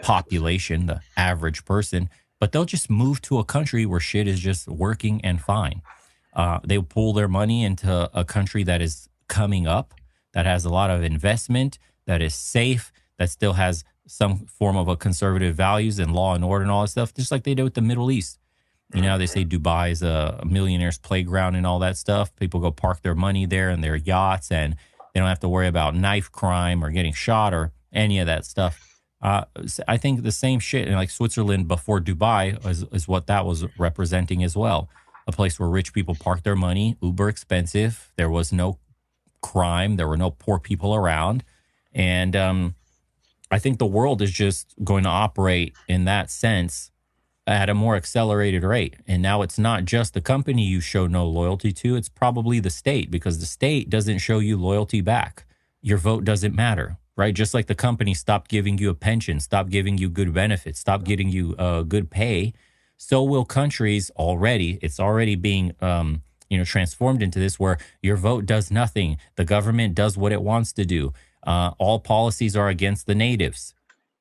population, the average person, but they'll just move to a country where shit is just working and fine. They pull their money into a country that is coming up, that has a lot of investment, that is safe, that still has some form of a conservative values and law and order and all that stuff, just like they do with the Middle East. You know, they say Dubai is a millionaire's playground and all that stuff. People go park their money there and their yachts, and they don't have to worry about knife crime or getting shot or any of that stuff. I think the same shit in like Switzerland before Dubai is what that was representing as well. A place where rich people park their money, uber expensive. There was no crime. There were no poor people around. And I think the world is just going to operate in that sense at a more accelerated rate. And now it's not just the company you show no loyalty to, it's probably the state, because the state doesn't show you loyalty back. Your vote doesn't matter, right? Just like the company stopped giving you a pension, stopped giving you good benefits, stopped getting you good pay, so will countries already. It's already being transformed into this where your vote does nothing. The government does what it wants to do. All policies are against the natives.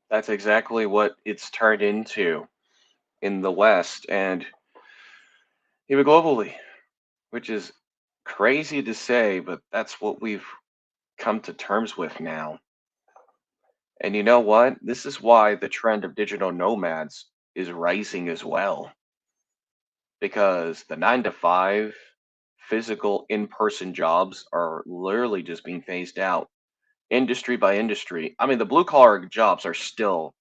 That's exactly what it's turned into in the West and even globally, which is crazy to say, but that's what we've come to terms with now. And you know what? This is why the trend of digital nomads is rising as well. Because the 9 to 5 physical in person jobs are literally just being phased out industry by industry. I mean, the blue collar jobs are still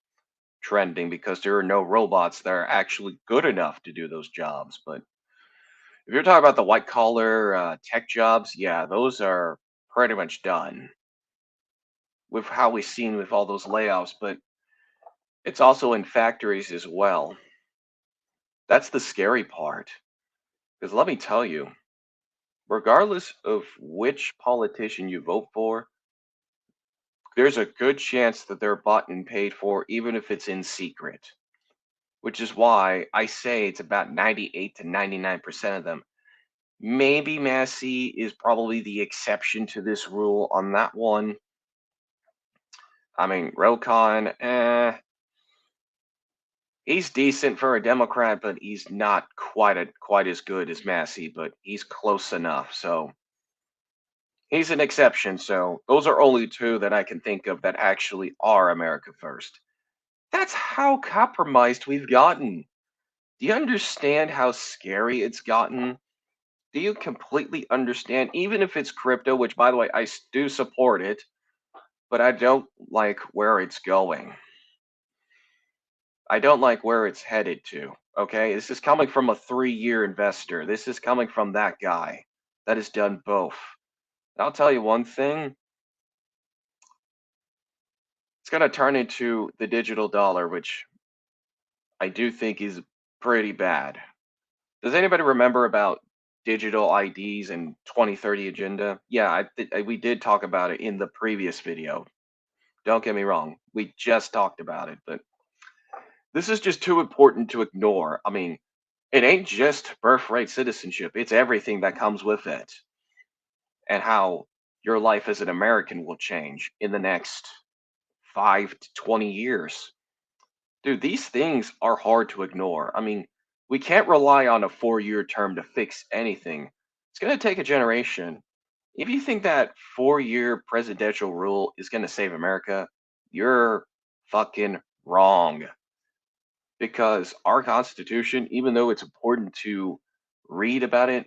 trending because there are no robots that are actually good enough to do those jobs. But if you're talking about the white collar tech jobs, yeah, those are pretty much done with how we've seen with all those layoffs. But it's also in factories as well. That's the scary part. Because let me tell you, regardless of which politician you vote for, there's a good chance that they're bought and paid for, even if it's in secret. Which is why I say it's about 98 to 99% of them. Maybe Massey is probably the exception to this rule on that one. I mean, Rokon, he's decent for a Democrat, but he's not quite as good as Massey, but he's close enough. So he's an exception. So those are only two that I can think of that actually are America first. That's how compromised we've gotten. Do you understand how scary it's gotten? Do you completely understand? Even if it's crypto, which by the way, I do support it, but I don't like where it's going. I don't like where it's headed to. Okay. This is coming from a 3-year investor. This is coming from that guy that has done both. And I'll tell you one thing, it's going to turn into the digital dollar, which I do think is pretty bad. Does anybody remember about digital IDs and 2030 agenda? Yeah, we did talk about it in the previous video. Don't get me wrong. We just talked about it, but this is just too important to ignore. I mean, it ain't just birthright citizenship, it's everything that comes with it and how your life as an American will change in the next 5 to 20 years. Dude, these things are hard to ignore. I mean, we can't rely on a 4-year term to fix anything. It's going to take a generation. If you think that 4-year presidential rule is going to save America, you're fucking wrong. Because our Constitution, even though it's important to read about it,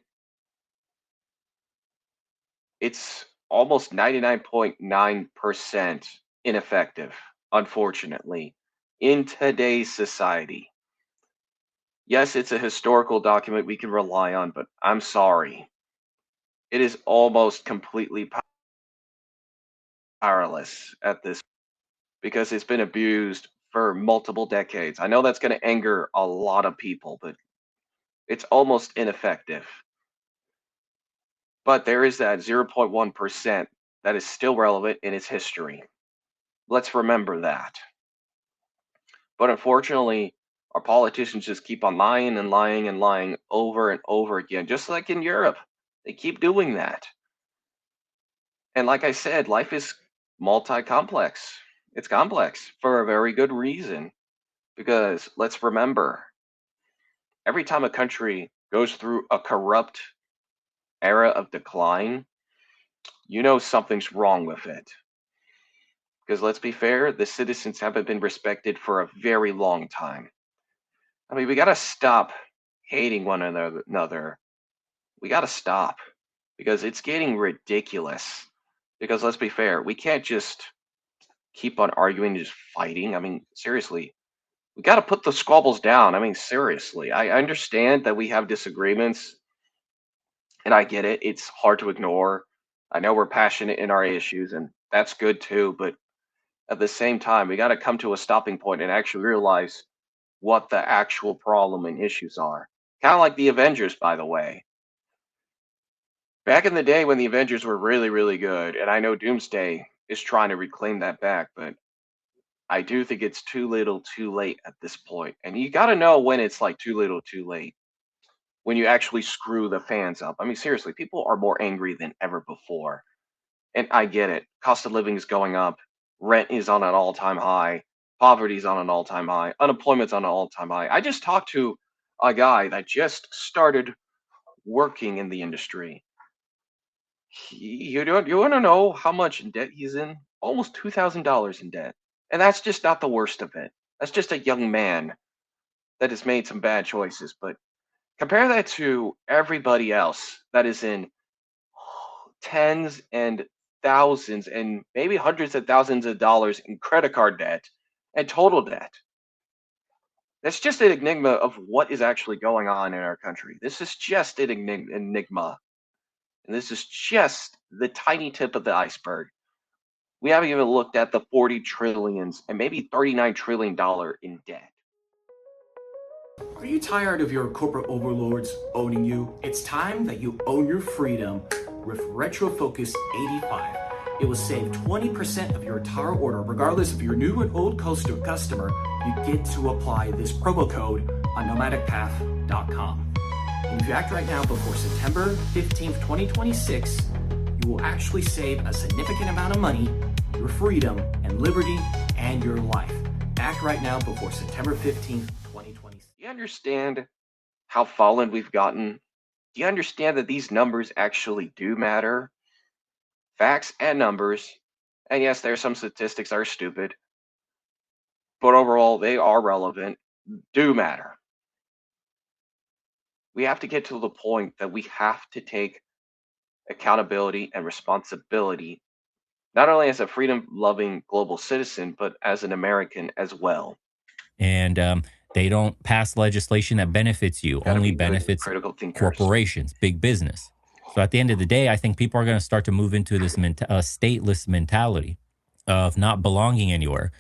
it's almost 99.9% ineffective, unfortunately, in today's society. Yes, it's a historical document we can rely on, but I'm sorry. It is almost completely powerless at this because it's been abused for multiple decades. I know that's going to anger a lot of people, but it's almost ineffective. But there is that 0.1% that is still relevant in its history. Let's remember that. But unfortunately, our politicians just keep on lying and lying and lying over and over again, just like in Europe. They keep doing that. And like I said, life is multi complex. It's complex for a very good reason. Because let's remember, every time a country goes through a corrupt era of decline, you know something's wrong with it. Because let's be fair, the citizens haven't been respected for a very long time. I mean, we got to stop hating one another. We got to stop because it's getting ridiculous. Because let's be fair, we can't just keep on arguing, just fighting. I mean, seriously, we got to put the squabbles down. I mean, seriously, I understand that we have disagreements, and I get it. It's hard to ignore. I know we're passionate in our issues, and that's good too. But at the same time, we got to come to a stopping point and actually realize what the actual problem and issues are. Kind of like the Avengers, by the way. Back in the day when the Avengers were really, really good, and I know Doomsday is trying to reclaim that back, but I do think it's too little, too late at this point. And you got to know when it's like too little, too late. When you actually screw the fans up. I mean, seriously, people are more angry than ever before. And I get it. Cost of living is going up. Rent is on an all-time high. Poverty is on an all-time high. Unemployment's on an all-time high. I just talked to a guy that just started working in the industry. You want to know how much in debt he's in? Almost $2,000 in debt. And that's just not the worst of it. That's just a young man that has made some bad choices. But compare that to everybody else that is in tens and thousands and maybe hundreds of thousands of dollars in credit card debt and total debt. That's just an enigma of what is actually going on in our country. This is just an enigma. And this is just the tiny tip of the iceberg. We haven't even looked at the 40 trillions and maybe $39 trillion in debt. Are you tired of your corporate overlords owning you? It's time that you own your freedom with RetroFocus 85. It will save 20% of your entire order, regardless if you're new and old customer. You get to apply this promo code on NomadicPath.com. And if you act right now before September 15th, 2026, you will actually save a significant amount of money, your freedom and liberty, and your life. Act right now before September 15th, 2026. Do you understand how fallen we've gotten? Do you understand that these numbers actually do matter? Facts and numbers. And yes, there are some statistics that are stupid, but overall, they are relevant, do matter. We have to get to the point that we have to take accountability and responsibility, not only as a freedom-loving global citizen, but as an American as well. And they don't pass legislation that benefits you, only benefits corporations, big business. So at the end of the day, I think people are going to start to move into this stateless mentality of not belonging anywhere.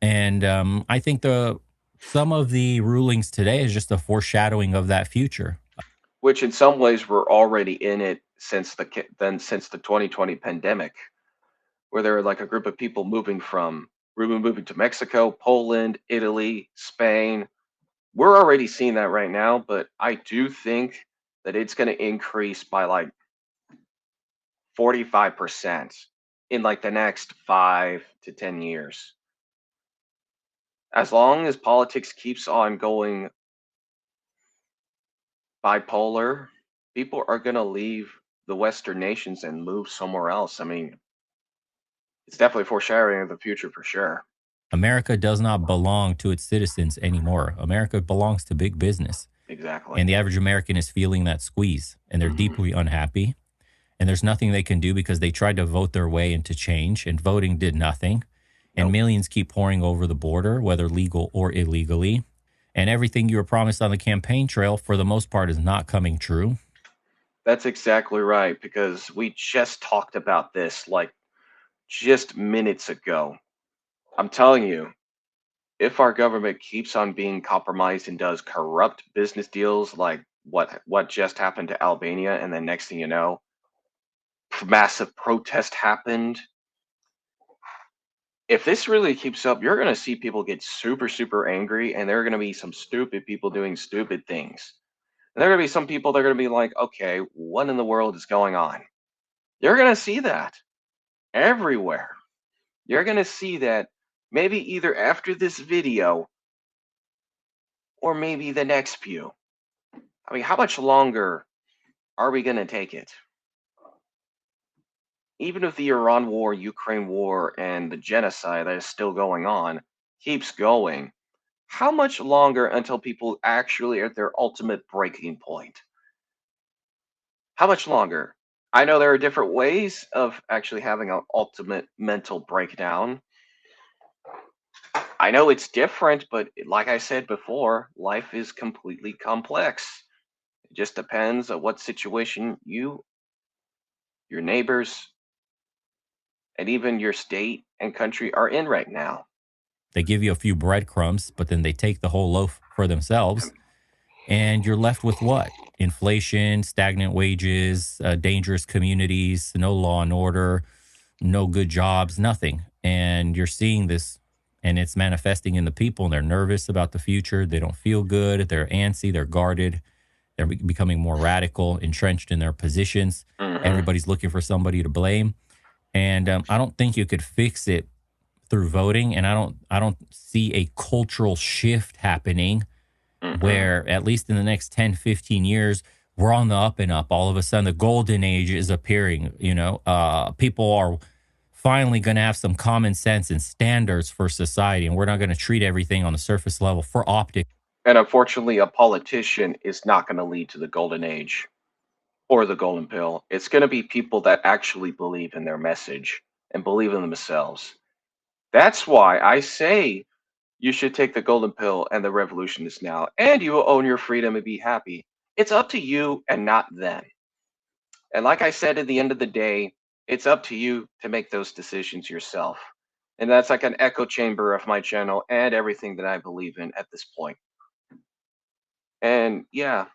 And I think some of the rulings today is just a foreshadowing of that future. Which in some ways we're already in it since the 2020 pandemic, where there were like a group of people moving to Mexico, Poland, Italy, Spain. We're already seeing that right now, but I do think that it's going to increase by like 45% in like the next 5 to 10 years. As long as politics keeps on going bipolar, people are going to leave the Western nations and move somewhere else. I mean, it's definitely foreshadowing of the future for sure. America does not belong to its citizens anymore. America belongs to big business. Exactly. And the average American is feeling that squeeze, and they're deeply unhappy. And there's nothing they can do because they tried to vote their way into change, and voting did nothing. And millions keep pouring over the border, whether legal or illegally. And everything you were promised on the campaign trail, for the most part, is not coming true. That's exactly right, because we just talked about this like just minutes ago. I'm telling you, if our government keeps on being compromised and does corrupt business deals like what just happened to Albania, and then next thing you know, massive protest happened. If this really keeps up, you're going to see people get super, super angry, and there are going to be some stupid people doing stupid things. And there are going to be some people that are going to be like, okay, what in the world is going on? You're going to see that everywhere. You're going to see that maybe either after this video or maybe the next few. I mean, how much longer are we going to take it? Even if the Iran war, Ukraine war, and the genocide that is still going on keeps going, how much longer until people actually are at their ultimate breaking point? How much longer? I know there are different ways of actually having an ultimate mental breakdown. I know it's different, but like I said before, life is completely complex. It just depends on what situation you, your neighbors, and even your state and country are in right now. They give you a few breadcrumbs, but then they take the whole loaf for themselves. And you're left with what? Inflation, stagnant wages, dangerous communities, no law and order, no good jobs, nothing. And you're seeing this, and it's manifesting in the people, and they're nervous about the future. They don't feel good. They're antsy. They're guarded. They're becoming more radical, entrenched in their positions. Mm-hmm. Everybody's looking for somebody to blame. And I don't think you could fix it through voting. And I don't see a cultural shift happening Mm-hmm. where at least in the next 10, 15 years, we're on the up and up. All of a sudden, the golden age is appearing. People are finally going to have some common sense and standards for society, and we're not going to treat everything on the surface level for optics. And unfortunately, a politician is not going to lead to the golden age or the golden pill. It's going to be people that actually believe in their message and believe in themselves. That's why I say you should take the golden pill and the revolution is now, and you will own your freedom and be happy. It's up to you and not them. And like I said, at the end of the day, it's up to you to make those decisions yourself. And that's like an echo chamber of my channel and everything that I believe in at this point. And yeah,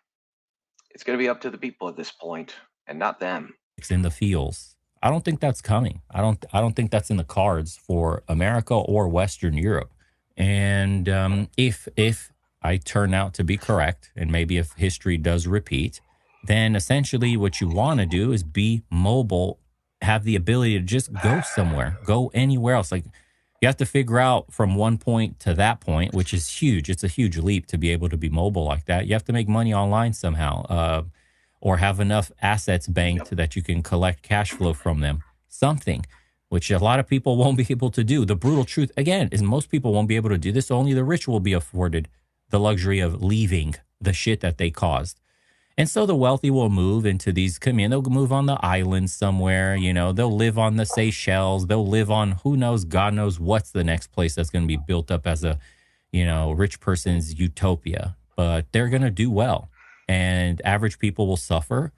it's going to be up to the people at this point and not them. In the fields. I don't think that's coming. I don't think that's in the cards for America or Western Europe. And if I turn out to be correct, and maybe if history does repeat, then essentially what you want to do is be mobile, have the ability to just go somewhere, go anywhere else. Like you have to figure out from one point to that point, which is huge. It's a huge leap to be able to be mobile like that. You have to make money online somehow, or have enough assets banked that you can collect cash flow from them. Something which a lot of people won't be able to do. The brutal truth, again, is most people won't be able to do this. Only the rich will be afforded the luxury of leaving the shit that they caused. And so the wealthy will move into these communities. They'll move on the islands somewhere. They'll live on the Seychelles. They'll live on who knows, God knows what's the next place that's going to be built up as a, rich person's utopia. But they're going to do well. And average people will suffer.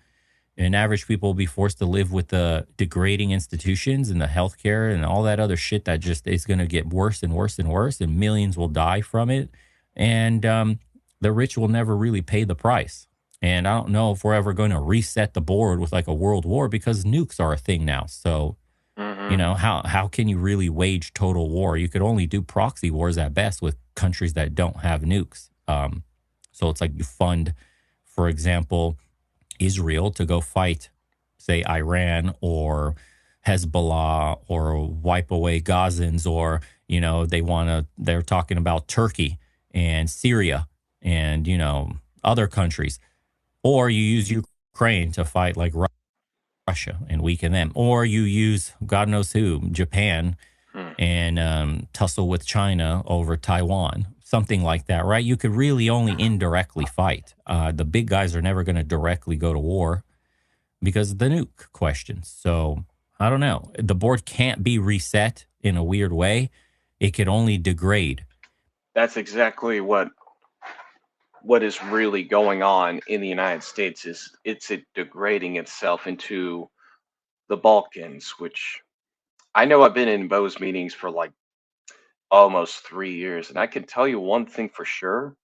And average people will be forced to live with the degrading institutions and the healthcare and all that other shit that just is going to get worse and worse and worse. And millions will die from it. And the rich will never really pay the price. And I don't know if we're ever going to reset the board with like a world war because nukes are a thing now. So, Mm-hmm. how can you really wage total war? You could only do proxy wars at best with countries that don't have nukes. So it's like you fund, for example, Israel to go fight, say, Iran or Hezbollah or wipe away Gazans, or, they're talking about Turkey and Syria and, other countries. Or you use Ukraine to fight like Russia and weaken them. Or you use God knows who, Japan, Hmm. and tussle with China over Taiwan, something like that, right? You could really only indirectly fight. The big guys are never going to directly go to war because of the nuke question. So I don't know. The board can't be reset in a weird way. It could only degrade. That's exactly what is really going on in the United States. Is it's degrading itself into the Balkans, which I know I've been in those meetings for like almost 3 years, and I can tell you one thing for sure: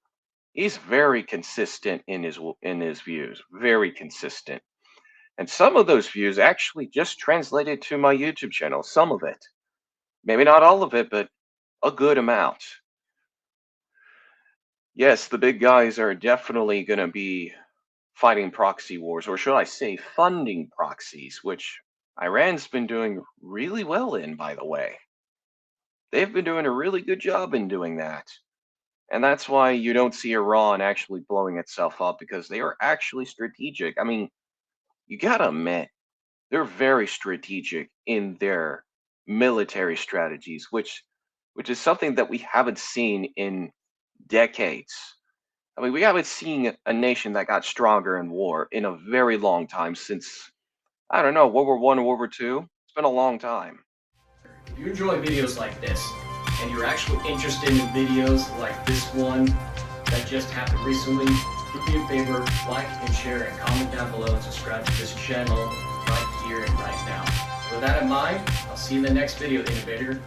he's very consistent in his views, very consistent. And some of those views actually just translated to my YouTube channel. Some of it, maybe not all of it, but a good amount. Yes, the big guys are definitely going to be fighting proxy wars, or should I say, funding proxies, which Iran's been doing really well in, by the way. they've been doing a really good job in doing that. And that's why you don't see Iran actually blowing itself up, because they are actually strategic. I mean, you gotta admit, they're very strategic in their military strategies, which is something that we haven't seen in decades. I mean, we haven't seen a nation that got stronger in war in a very long time, since, I don't know, World War One or World War Two. It's been a long time. If you enjoy videos like this, and you're actually interested in videos like this one that just happened recently, do me a favor, like and share and comment down below and subscribe to this channel right here and right now. With that in mind, I'll see you in the next video, Innovator.